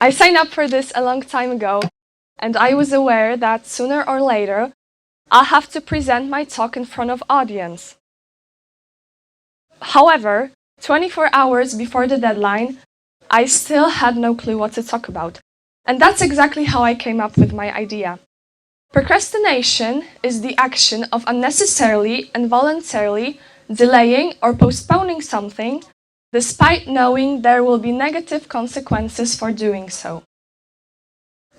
I signed up for this a long time ago, and I was aware that sooner or later, I'll have to present my talk in front of audience. However, 24 hours before the deadline, I still had no clue what to talk about. And that's exactly how I came up with my idea. Procrastination is the action of unnecessarily and voluntarily delaying or postponing something, despite knowing there will be negative consequences for doing so.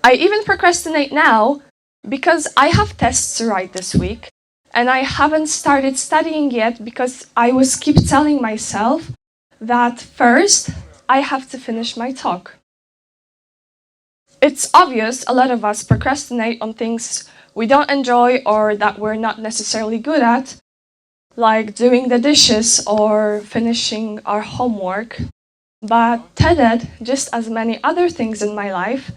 I even procrastinate now because I have tests to write this week, and I haven't started studying yet because I keep telling myself that first I have to finish my talk. It's obvious a lot of us procrastinate on things we don't enjoy or that we're not necessarily good at, like doing the dishes or finishing our homework. But TED, just as many other things in my life,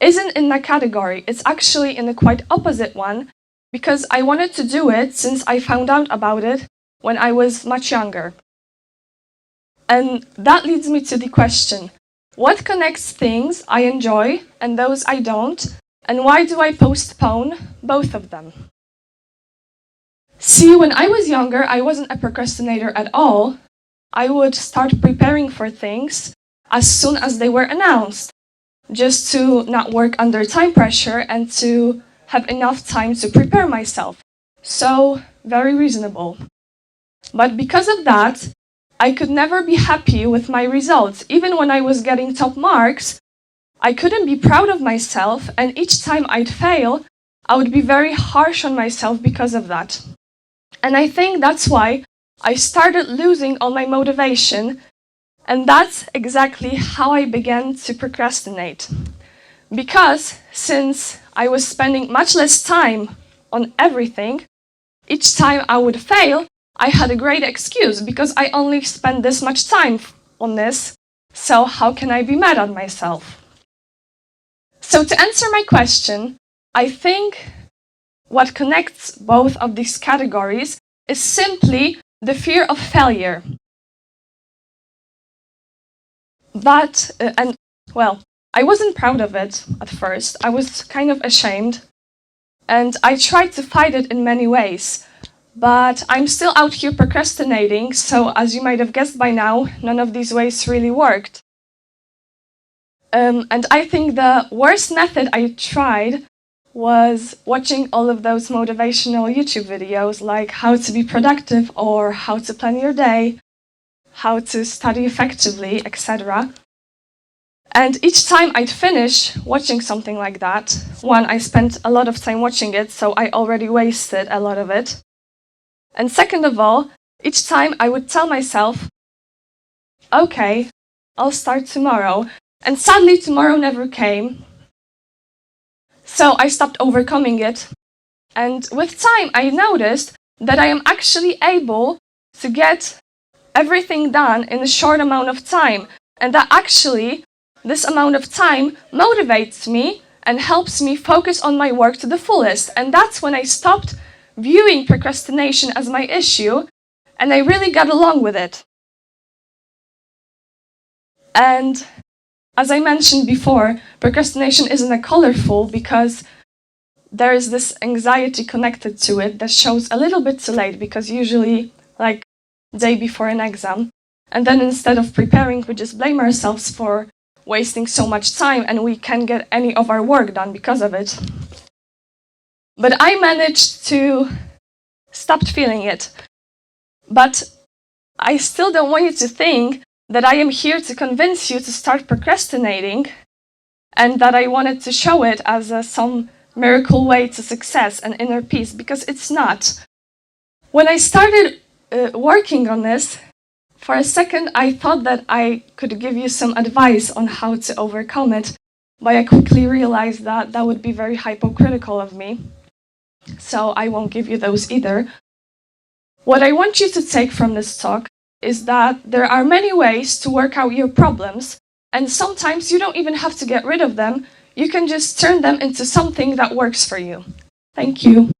isn't in that category. It's actually in the quite opposite one, because I wanted to do it since I found out about it when I was much younger. And that leads me to the question, what connects things I enjoy and those I don't, and why do I postpone both of them? See, when I was younger, I wasn't a procrastinator at all. I would start preparing for things as soon as they were announced, just to not work under time pressure and to have enough time to prepare myself. So, very reasonable. But because of that, I could never be happy with my results. Even when I was getting top marks, I couldn't be proud of myself, and each time I'd fail, I would be very harsh on myself because of that. And I think that's why I started losing all my motivation, and that's exactly how I began to procrastinate. Because since I was spending much less time on everything, each time I would fail, I had a great excuse because I only spent this much time on this, so how can I be mad at myself? So to answer my question, I think what connects both of these categories is simply the fear of failure. But, I wasn't proud of it at first. I was kind of ashamed, and I tried to fight it in many ways. But I'm still out here procrastinating, so as you might have guessed by now, none of these ways really worked. And I think the worst method I tried was watching all of those motivational YouTube videos, like how to be productive or how to plan your day, how to study effectively, etc. And each time I'd finish watching something like that, one, I spent a lot of time watching it, so I already wasted a lot of it. And second of all, each time I would tell myself, okay, I'll start tomorrow. And sadly, tomorrow never came. So I stopped overcoming it. And with time, I noticed that I am actually able to get everything done in a short amount of time. And that actually, this amount of time motivates me and helps me focus on my work to the fullest. And that's when I stopped viewing procrastination as my issue, and I really got along with it. And as I mentioned before, procrastination isn't a colorful because there is this anxiety connected to it that shows a little bit too late, because usually, like, day before an exam, and then instead of preparing, we just blame ourselves for wasting so much time, and we can't get any of our work done because of it. But I managed to stop feeling it. But I still don't want you to think that I am here to convince you to start procrastinating and that I wanted to show it as some miracle way to success and inner peace, because it's not. When I started working on this, for a second I thought that I could give you some advice on how to overcome it, but I quickly realized that that would be very hypocritical of me. So I won't give you those either. What I want you to take from this talk is that there are many ways to work out your problems, and sometimes you don't even have to get rid of them. You can just turn them into something that works for you. Thank you.